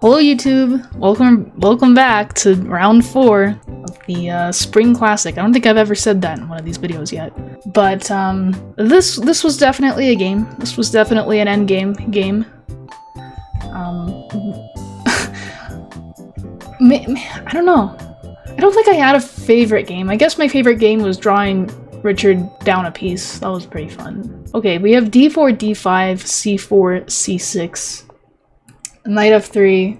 Hello YouTube! Welcome back to round 4 of the Spring Classic. I don't think I've ever said that in one of these videos yet. But this was definitely a game. This was definitely an endgame game. I don't know. I don't think I had a favorite game. I guess my favorite game was drawing Richard down a piece. That was pretty fun. Okay, we have d4, d5, c4, c6. Knight f3,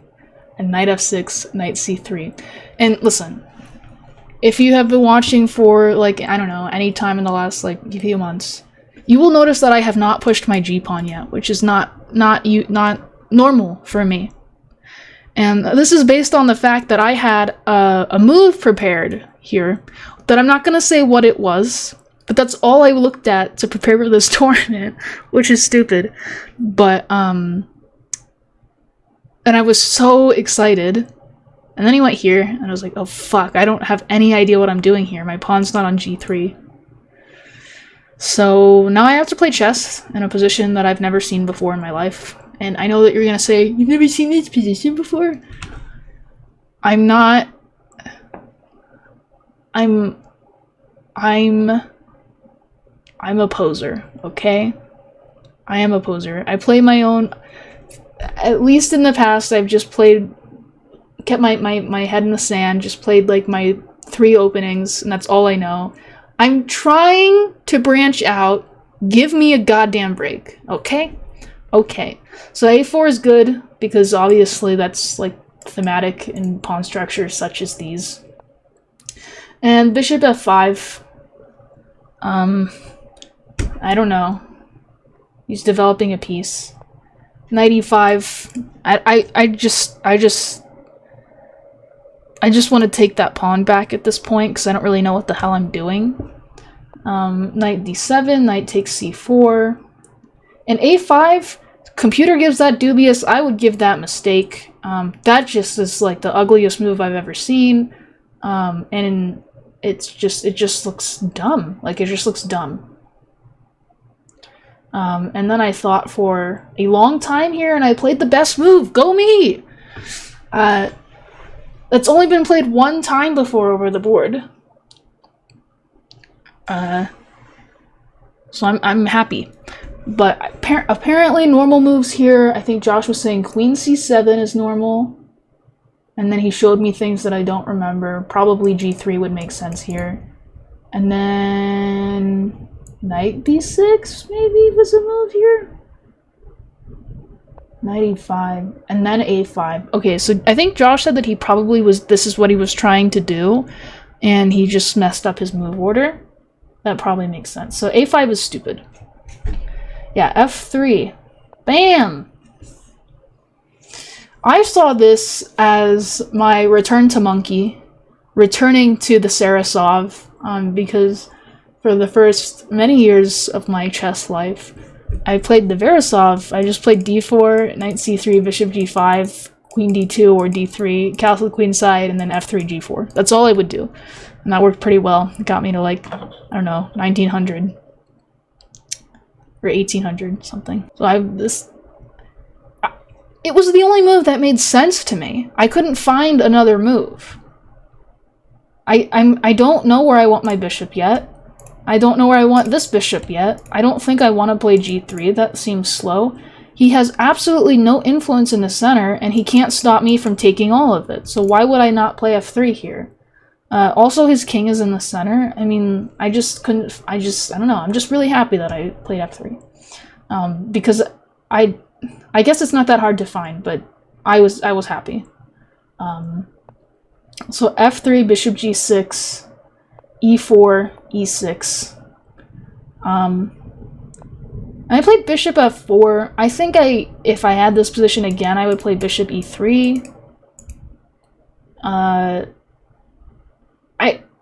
and knight f6, knight c3. And listen, if you have been watching for, like, I don't know, any time in the last, like, few months, you will notice that I have not pushed my g-pawn yet, which is not normal for me. And this is based on the fact that I had a move prepared here, that I'm not gonna say what it was, but that's all I looked at to prepare for this tournament, which is stupid. But, and I was so excited, and then he went here, and I was like, oh fuck, I don't have any idea what I'm doing here. My pawn's not on g3. So now I have to play chess in a position that I've never seen before in my life. And I know that you're gonna say, you've never seen this position before? I'm not... I'm a poser, okay? I am a poser. I play my own... At least in the past, I've just kept my head in the sand, just played like my 3 openings, and that's all I know. I'm trying to branch out. Give me a goddamn break, okay? Okay. So a4 is good, because obviously that's like thematic in pawn structures such as these. And bishop f5. I don't know. He's developing a piece. Knight e5. I just want to take that pawn back at this point because I don't really know what the hell I'm doing. Knight d7, knight takes c4. And a5, computer gives that dubious, I would give that mistake. That just is like the ugliest move I've ever seen. And it just looks dumb. Like, it just looks dumb. And then I thought for a long time here, and I played the best move. Go me! That's only been played one time before over the board. So I'm happy. But apparently normal moves here, I think Josh was saying queen c7 is normal. And then he showed me things that I don't remember. Probably g3 would make sense here. And then... knight b6 maybe was a move here? Knight e5, and then a5. Okay, so I think Josh said that he probably this is what he was trying to do, and he just messed up his move order. That probably makes sense. So a5 is stupid. Yeah, f3. Bam! I saw this as my return to monkey, returning to the Sarasov, because for the first many years of my chess life, I played the Veresov. I just played d4, knight c3, bishop g5, queen d2 or d3, castle queenside, and then f3, g4. That's all I would do. And that worked pretty well. It got me to, like, I don't know, 1900. Or 1800, something. So it was the only move that made sense to me. I couldn't find another move. I don't know where I want my bishop yet. I don't know where I want this bishop yet. I don't think I want to play g3. That seems slow. He has absolutely no influence in the center, and he can't stop me from taking all of it. So why would I not play f3 here? Also, his king is in the center. I mean, I don't know. I'm just really happy that I played f3. Because I guess it's not that hard to find, but I was happy. So f3, bishop g6, e4, e6. I played bishop f4. I think if I had this position again, I would play bishop e3.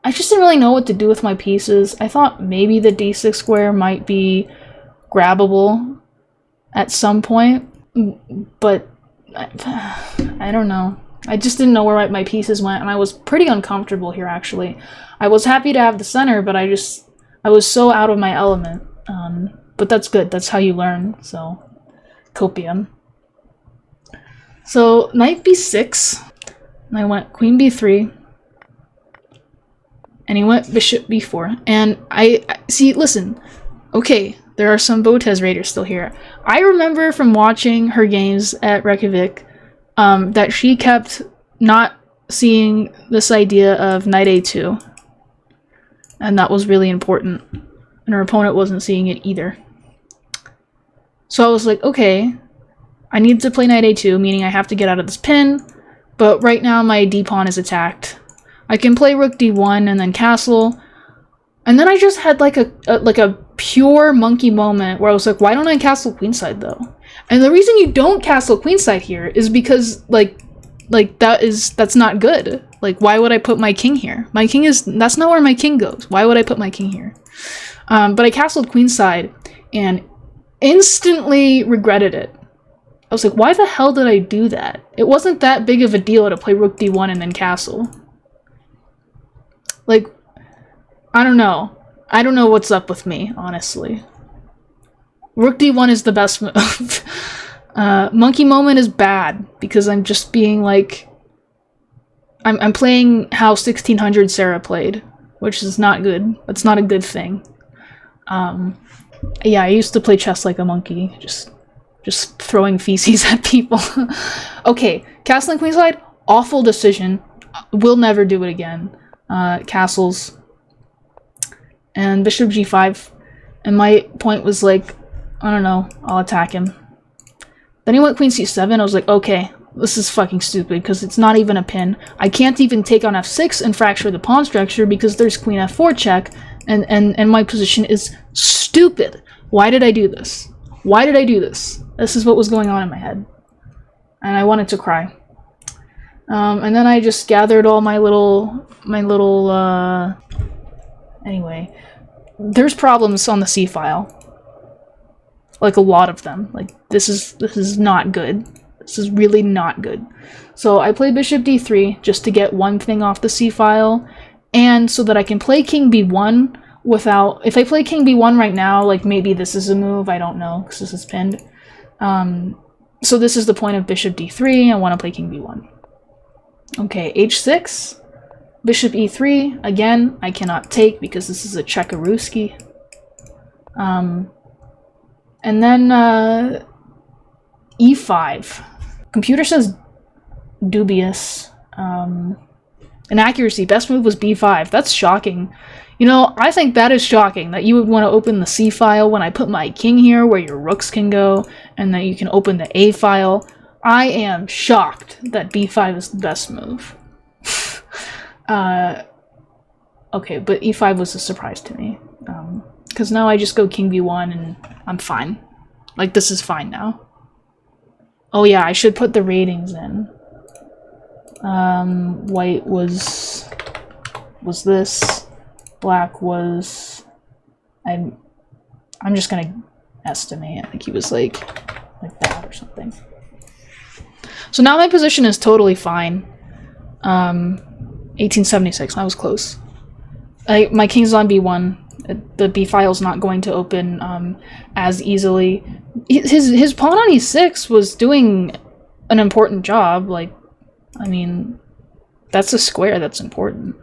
I just didn't really know what to do with my pieces. I thought maybe the d6 square might be grabbable at some point, but I don't know. I just didn't know where my pieces went, and I was pretty uncomfortable here, actually. I was happy to have the center, but I was so out of my element. But that's good. That's how you learn, so copium. So knight b6, and I went queen b3, and he went bishop b4, and I see, listen, okay, there are some Botez Raiders still here. I remember from watching her games at Reykjavik that she kept not seeing this idea of knight a2, and that was really important, and her opponent wasn't seeing it either. So I was like, okay, I need to play knight a2, meaning I have to get out of this pin, but right now my d-pawn is attacked. I can play rook d1 and then castle, and then I just had like a pure monkey moment where I was like, why don't I castle queenside though? And the reason you don't castle queenside here is because that's not good. Like, why would I put my king here? My king that's not where my king goes. Why would I put my king here? But I castled queenside and instantly regretted it. I was like, why the hell did I do that? It wasn't that big of a deal to play rook d1 and then castle. Like, I don't know. I don't know what's up with me, honestly. Rook d1 is the best move. Monkey moment is bad because I'm just being like, I'm playing how 1600 Sarah played, which is not good. That's not a good thing. Yeah, I used to play chess like a monkey, just throwing feces at people. Okay, castling queenside, awful decision. We'll never do it again. Castles. And bishop g5. And my point was like, I don't know, I'll attack him. Then he went queen c7. I was like, okay, this is fucking stupid because it's not even a pin. I can't even take on f6 and fracture the pawn structure because there's queen f4 check, and my position is stupid. Why did I do this? Why did I do this? This is what was going on in my head. And I wanted to cry. And then I just gathered all my little anyway. There's problems on the C file. Like, a lot of them. Like, this is not good. This is really not good. So I played bishop d3 just to get one thing off the C file, and so that I can play king b1 without... If I play king b1 right now, like, maybe this is a move, I don't know, because this is pinned. So this is the point of bishop d3, I want to play king b1. Okay, h6, bishop e3, again, I cannot take because this is a Chekaruski. And then e5. Computer says dubious. Inaccuracy, best move was b5. That's shocking. You know, I think that is shocking that you would want to open the C file when I put my king here where your rooks can go, and that you can open the A file. I am shocked that b5 is the best move. Okay, but e5 was a surprise to me. Because now I just go king b1 and I'm fine. Like, this is fine now. Oh yeah, I should put the ratings in. White was this. Black was... I'm just gonna estimate. I think he was like that or something. So now my position is totally fine. 1876, I was close. My king's on b1. The b file's not going to open as easily. His pawn on e6 was doing an important job. Like, I mean, that's a square that's important.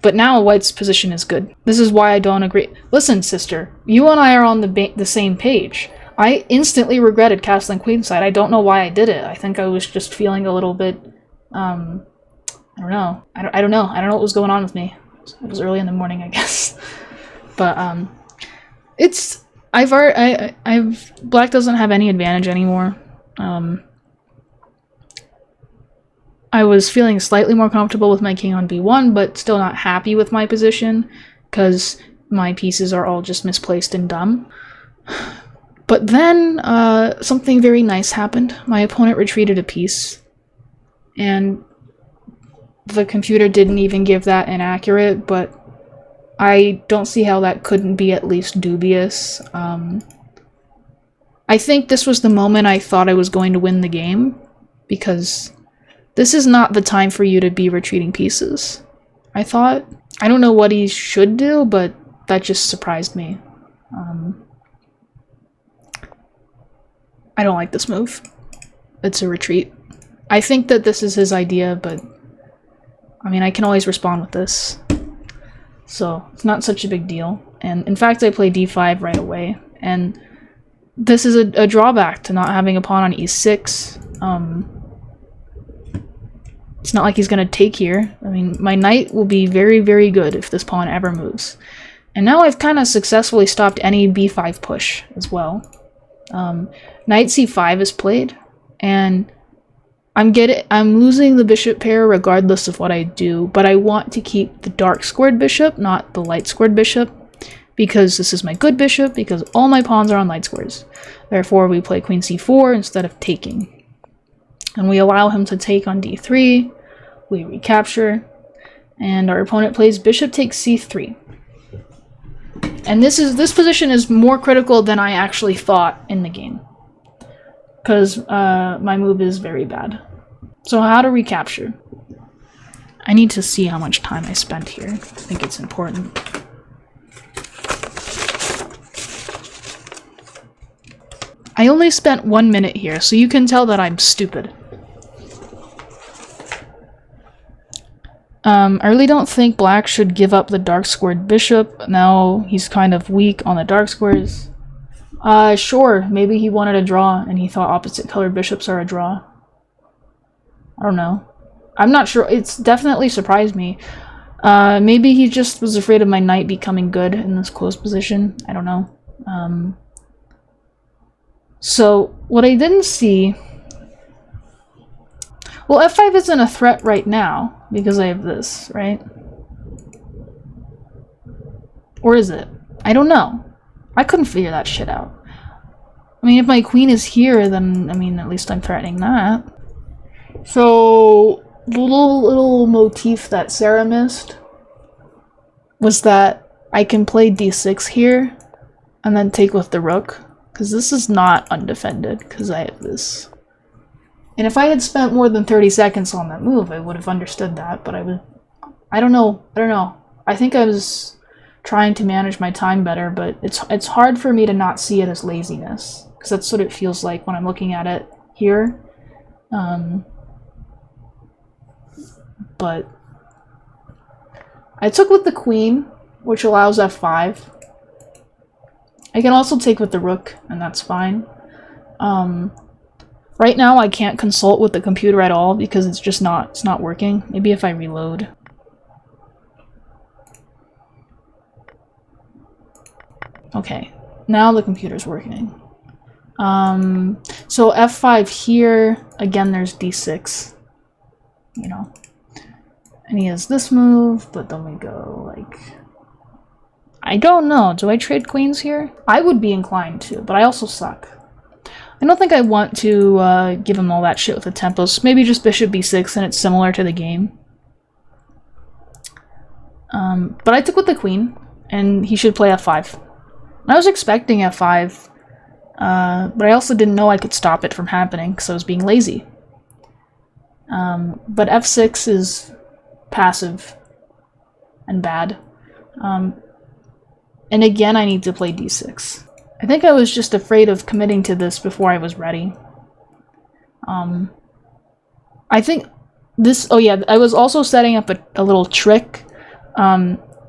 But now White's position is good. This is why I don't agree. Listen, sister, you and I are on the same page. I instantly regretted castling queenside. I don't know why I did it. I think I was just feeling a little bit, I don't know. I don't know. I don't know what was going on with me. It was early in the morning, I guess. But Black doesn't have any advantage anymore. I was feeling slightly more comfortable with my king on b1, but still not happy with my position because my pieces are all just misplaced and dumb. But then something very nice happened. My opponent retreated a piece, and the computer didn't even give that inaccurate, but I don't see how that couldn't be at least dubious. I think this was the moment I thought I was going to win the game, because this is not the time for you to be retreating pieces, I thought. I don't know what he should do, but that just surprised me. I don't like this move. It's a retreat. I think that this is his idea, but I mean, I can always respond with this. So it's not such a big deal. And in fact, I play d5 right away. And this is a drawback to not having a pawn on e6. It's not like he's going to take here. I mean, my knight will be very, very good if this pawn ever moves. And now I've kind of successfully stopped any b5 push as well. Knight c5 is played, and I'm losing the bishop pair regardless of what I do, but I want to keep the dark squared bishop, not the light squared bishop, because this is my good bishop, because all my pawns are on light squares. Therefore, we play queen c4 instead of taking. And we allow him to take on d3, we recapture, and our opponent plays bishop takes c3. And this position is more critical than I actually thought in the game, because my move is very bad. So how to recapture? I need to see how much time I spent here. I think it's important. I only spent 1 minute here, so you can tell that I'm stupid. I really don't think black should give up the dark squared bishop. Now he's kind of weak on the dark squares. Sure, maybe he wanted a draw and he thought opposite colored bishops are a draw. I don't know. I'm not sure. It's definitely surprised me. Maybe he just was afraid of my knight becoming good in this closed position. I don't know. So, what I didn't see... Well, f5 isn't a threat right now, because I have this, right? Or is it? I don't know. I couldn't figure that shit out. I mean, if my queen is here, then, I mean, at least I'm threatening that. So, the little motif that Sarah missed was that I can play d6 here, and then take with the rook, because this is not undefended, because I have this. And if I had spent more than 30 seconds on that move, I would have understood that, but I don't know. I think I was trying to manage my time better, but it's hard for me to not see it as laziness, because that's what it feels like when I'm looking at it here. But I took with the queen, which allows f5. I can also take with the rook, and that's fine. Right now, I can't consult with the computer at all because it's not working. Maybe if I reload. Okay, now the computer's working. So f5 here, again there's d6, you know. And he has this move, but then we go like... I don't know, do I trade queens here? I would be inclined to, but I also suck. I don't think I want to give him all that shit with the tempos. Maybe just bishop b6 and it's similar to the game. But I took with the queen, and he should play f5. I was expecting f5, but I also didn't know I could stop it from happening because I was being lazy. But f6 is passive and bad. And again, I need to play d6. I think I was just afraid of committing to this before I was ready. I think this... Oh yeah, I was also setting up a little trick.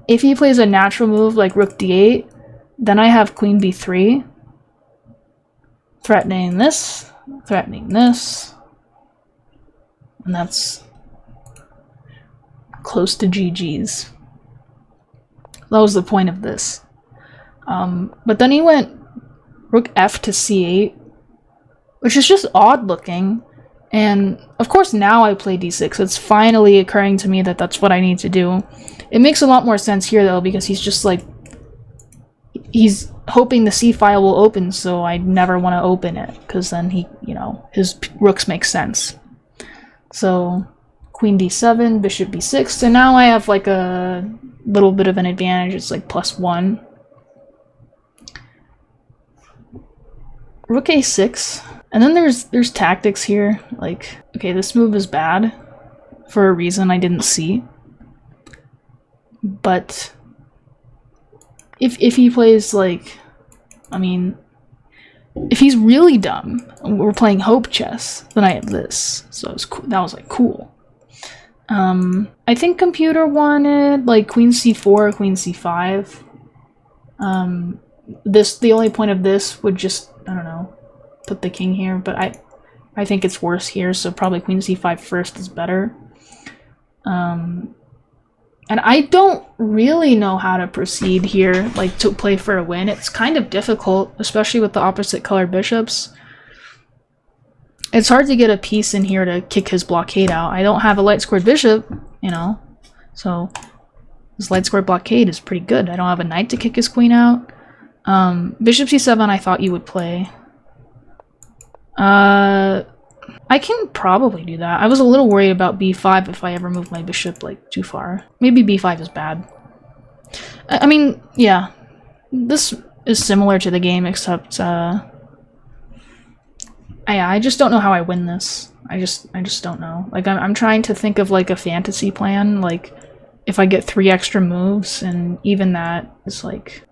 If he plays a natural move like rook d8, then I have queen b3. Threatening this, and that's close to GG's. That was the point of this. But then he went rook f to c8, which is just odd looking. And of course now I play d6. It's finally occurring to me that that's what I need to do. It makes a lot more sense here though, because he's just like, he's hoping the c file will open, so I never want to open it, because then he, you know, his rooks make sense. So queen d7, bishop b6, and now I have like a little bit of an advantage. It's like +1. Rook a6, and then there's tactics here. Like, okay, this move is bad for a reason I didn't see, but if he plays like, I mean, If he's really dumb, we're playing hope chess, then I have this. So it was cool. That was like cool. I think computer wanted like queen c4, queen c5. The only point of this would just, I don't know, put the king here, but I think it's worse here, so probably queen c5 first is better. And I don't really know how to proceed here, like to play for a win. It's kind of difficult, especially with the opposite colored bishops. It's hard to get a piece in here to kick his blockade out. I don't have a light squared bishop, you know, so this light squared blockade is pretty good. I don't have a knight to kick his queen out. Bishop c7 I thought you would play. I can probably do that. I was a little worried about b5 if I ever move my bishop like too far. Maybe b5 is bad. I mean, yeah, this is similar to the game except I just don't know how I win this. I just don't know. Like I'm trying to think of like a fantasy plan, like if I get 3 extra moves, and even that is like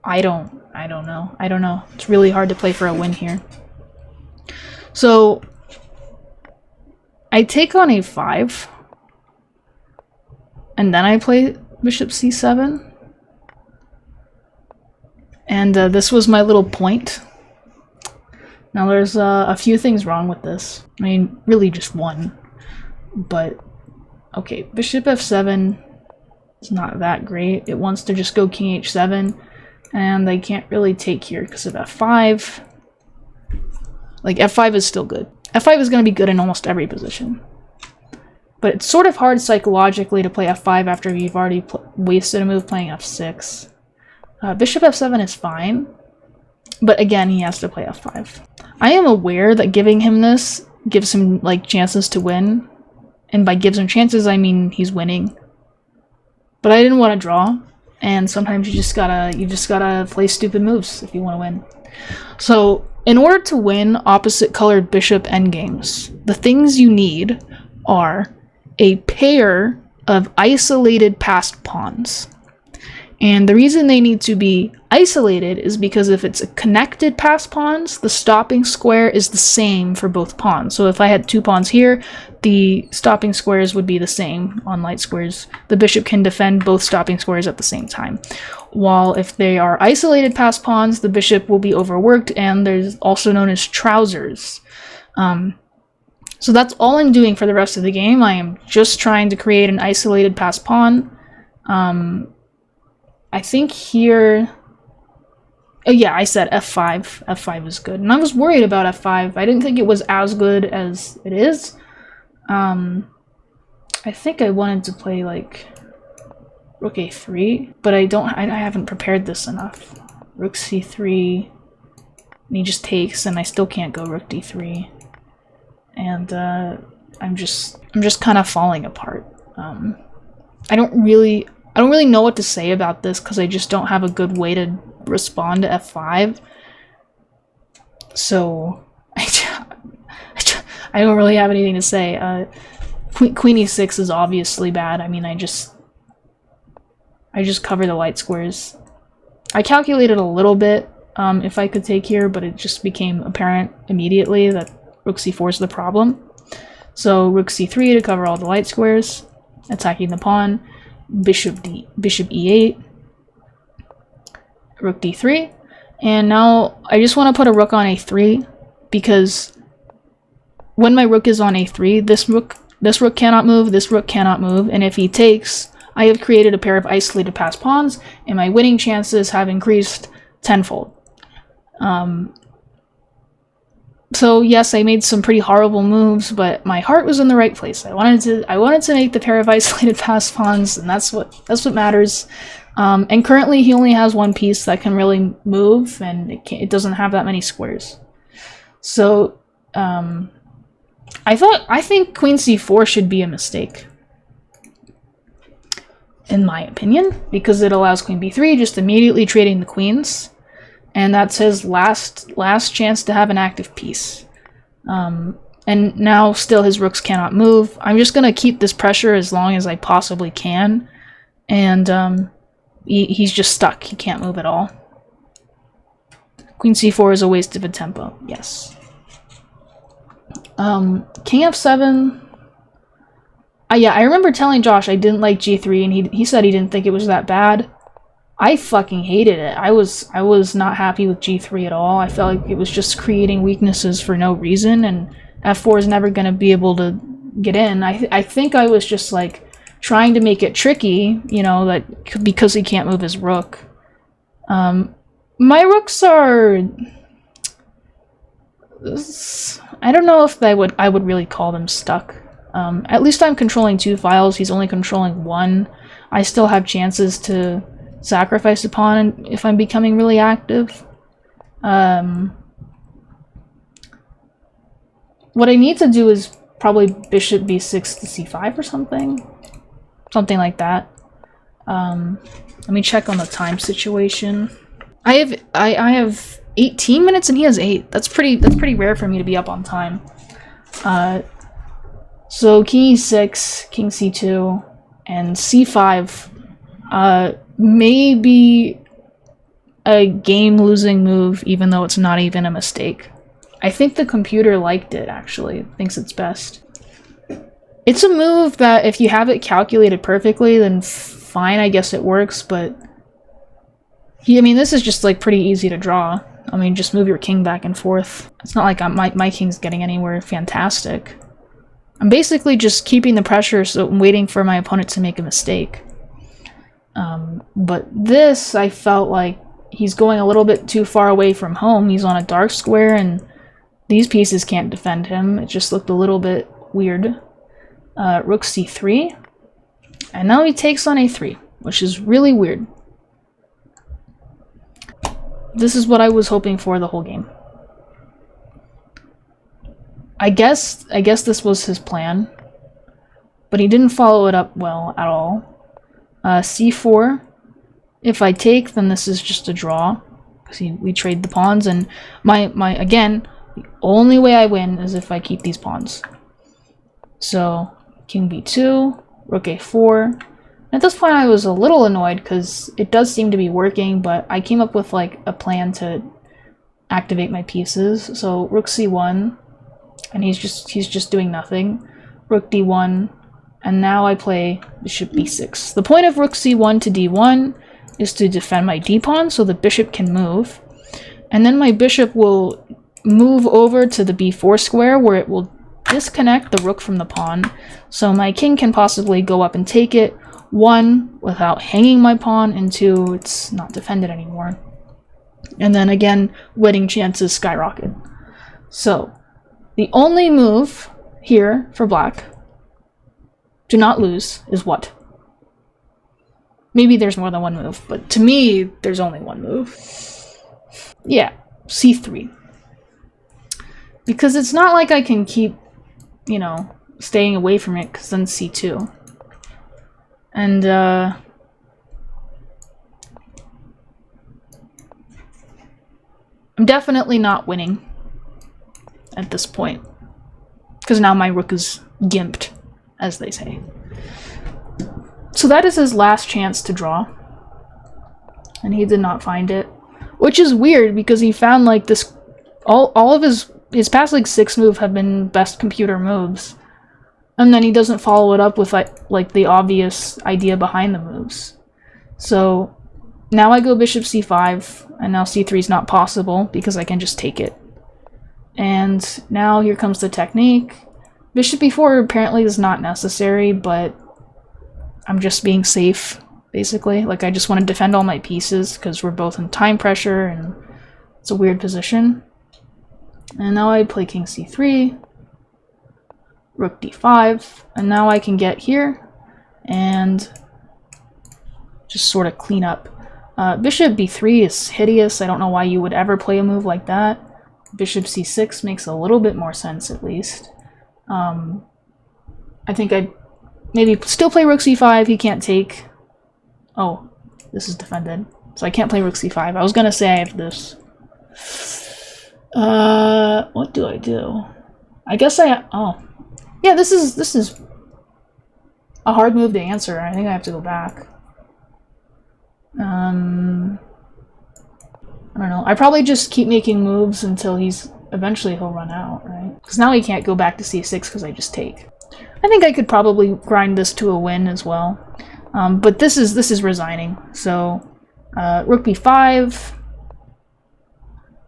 I don't know. It's really hard to play for a win here. So I take on a5, and then I play bishop c7. And this was my little point. Now there's a few things wrong with this. I mean, really just one. But, okay, bishop f7 is not that great. It wants to just go king h7, and they can't really take here because of f5. Like, f5 is still good. f5 is going to be good in almost every position. But it's sort of hard psychologically to play f5 after you've already wasted a move playing f6. Bishop f7 is fine, but again, he has to play f5. I am aware that giving him this gives him, like, chances to win. And by gives him chances, I mean he's winning. But I didn't want to draw, and sometimes you just gotta play stupid moves if you want to win. So, in order to win opposite colored bishop endgames, the things you need are a pair of isolated passed pawns. And the reason they need to be isolated is because if it's a connected passed pawns, the stopping square is the same for both pawns. So if I had 2 pawns here, the stopping squares would be the same on light squares. The bishop can defend both stopping squares at the same time. While if they are isolated passed pawns, the bishop will be overworked, and there's also known as trousers. So that's all I'm doing for the rest of the game. I am just trying to create an isolated passed pawn. I think here... Oh yeah, I said f5. f5 is good. And I was worried about f5. I didn't think it was as good as it is. I think I wanted to play, like, rook a3, but I haven't prepared this enough. Rook c3, and he just takes, and I still can't go rook d3. And, I'm just kind of falling apart. I don't really know what to say about this because I just don't have a good way to respond to f5. So I don't really have anything to say. Queen e6 is obviously bad. I mean, I just cover the light squares. I calculated a little bit if I could take here, but it just became apparent immediately that rook c4 is the problem. So rook c3 to cover all the light squares, attacking the pawn. Bishop e8, rook d3, and now I just want to put a rook on a3 because when my rook is on a3, this rook cannot move, this rook cannot move, and if he takes, I have created a pair of isolated passed pawns, and my winning chances have increased tenfold. So yes, I made some pretty horrible moves, but my heart was in the right place. I wanted to make the pair of isolated passed pawns, and that's what matters. And currently, he only has one piece that can really move, and it doesn't have that many squares. So I think queen c4 should be a mistake, in my opinion, because it allows queen b3 just immediately trading the queens. And that's his last chance to have an active piece. And now still his rooks cannot move. I'm just going to keep this pressure as long as I possibly can. And he's just stuck. He can't move at all. Queen c4 is a waste of a tempo. Yes. King f7. Yeah, I remember telling Josh I didn't like g3, and he said he didn't think it was that bad. I fucking hated it. I was not happy with g3 at all. I felt like it was just creating weaknesses for no reason, and f4 is never going to be able to get in. I think I was just like trying to make it tricky, you know, that because he can't move his rook. My rooks are, I don't know if I would really call them stuck. At least I'm controlling 2 files. He's only controlling 1. I still have chances to sacrifice a pawn if I'm becoming really active. What I need to do is probably bishop b6 to c5 or something. Something like that. Let me check on the time situation. I have 18 minutes and he has 8. That's pretty rare for me to be up on time. So king e6, king c2, and c5 may be a game-losing move, even though it's not even a mistake. I think the computer liked it, actually. Thinks it's best. It's a move that if you have it calculated perfectly, then fine, I guess it works, but I mean, this is just like pretty easy to draw. I mean, just move your king back and forth. It's not like my king's getting anywhere fantastic. I'm basically just keeping the pressure, so I'm waiting for my opponent to make a mistake. But this, I felt like he's going a little bit too far away from home. He's on a dark square, and these pieces can't defend him. It just looked a little bit weird. Rook c3, and now he takes on a3, which is really weird. This is what I was hoping for the whole game. I guess this was his plan, but he didn't follow it up well at all. c4. If I take, then this is just a draw, because we trade the pawns, and again, the only way I win is if I keep these pawns. So king b2, rook a4. At this point I was a little annoyed because it does seem to be working, but I came up with like a plan to activate my pieces. So rook c1, and he's just doing nothing. Rook d1, and now I play bishop b6. The point of rook c1 to d1 is to defend my d-pawn so the bishop can move, and then my bishop will move over to the b4 square where it will disconnect the rook from the pawn, so my king can possibly go up and take it, 1, without hanging my pawn, and 2, it's not defended anymore. And then again, winning chances skyrocket. So the only move here for black to not lose is what? Maybe there's more than one move, but to me, there's only one move. Yeah, c3. Because it's not like I can keep, you know, staying away from it, because then c2. And, I'm definitely not winning at this point, because now my rook is gimped, as they say. So that is his last chance to draw, and he did not find it, which is weird because he found like this, all of his past like 6 moves have been best computer moves, and then he doesn't follow it up with like the obvious idea behind the moves. So now I go bishop c5, and now c3 is not possible because I can just take it. And now here comes the technique. Bishop b4 apparently is not necessary, but I'm just being safe, basically. Like, I just want to defend all my pieces because we're both in time pressure, and it's a weird position. And now I play king c3, rook d5, and now I can get here and just sort of clean up. Bishop b3 is hideous. I don't know why you would ever play a move like that. Bishop c6 makes a little bit more sense, at least. I think I'd maybe still play rook c5. He can't take. Oh, this is defended, so I can't play rook c5. I was gonna say I have this. What do I do? I guess oh, yeah. This is a hard move to answer. I think I have to go back. I don't know. I probably just keep making moves until eventually he'll run out, right? Because now he can't go back to c6 because I just take. I think I could probably grind this to a win as well. But this is resigning. So rook b5,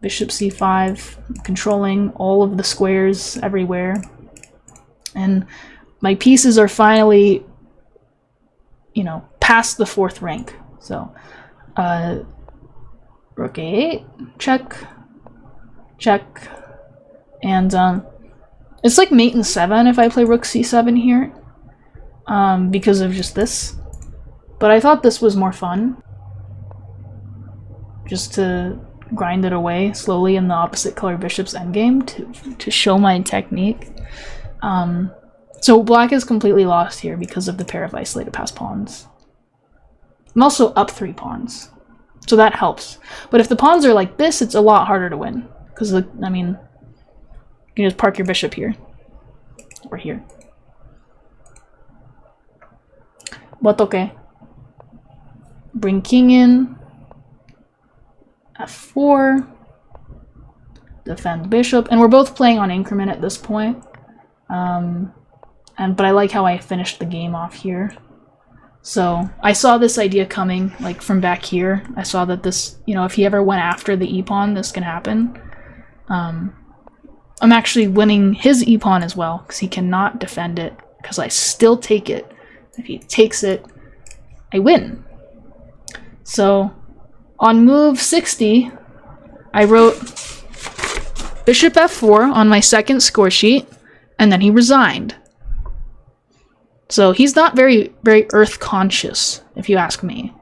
bishop c5, controlling all of the squares everywhere. And my pieces are finally, you know, past the 4th rank. So rook a8, check, check, and it's like mate in 7 if I play rook c7 here, because of just this. But I thought this was more fun, just to grind it away slowly in the opposite color bishop's endgame to show my technique. So black is completely lost here because of the pair of isolated pass pawns. I'm also up 3 pawns, so that helps. But if the pawns are like this, it's a lot harder to win. Because, I mean, you can just park your bishop here. Or here. But okay. Bring king in. f4. Defend bishop. And we're both playing on increment at this point. But I like how I finished the game off here. So I saw this idea coming, like from back here. I saw that this, you know, if he ever went after the e-pawn, this can happen. I'm actually winning his e-pawn as well, because he cannot defend it, because I still take it. If he takes it, I win. So on move 60, I wrote bishop f4 on my second score sheet, and then he resigned. So he's not very earth conscious, if you ask me.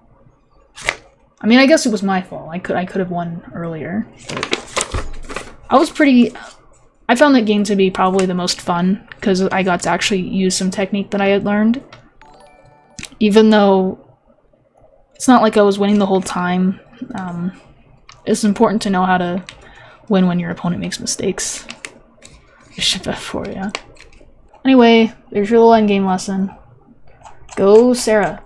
I mean, I guess it was my fault. I could have won earlier. But I found that game to be probably the most fun because I got to actually use some technique that I had learned. Even though it's not like I was winning the whole time. It's important to know how to win when your opponent makes mistakes. Bishop f4, yeah. Anyway, there's your little endgame lesson. Go, Sarah.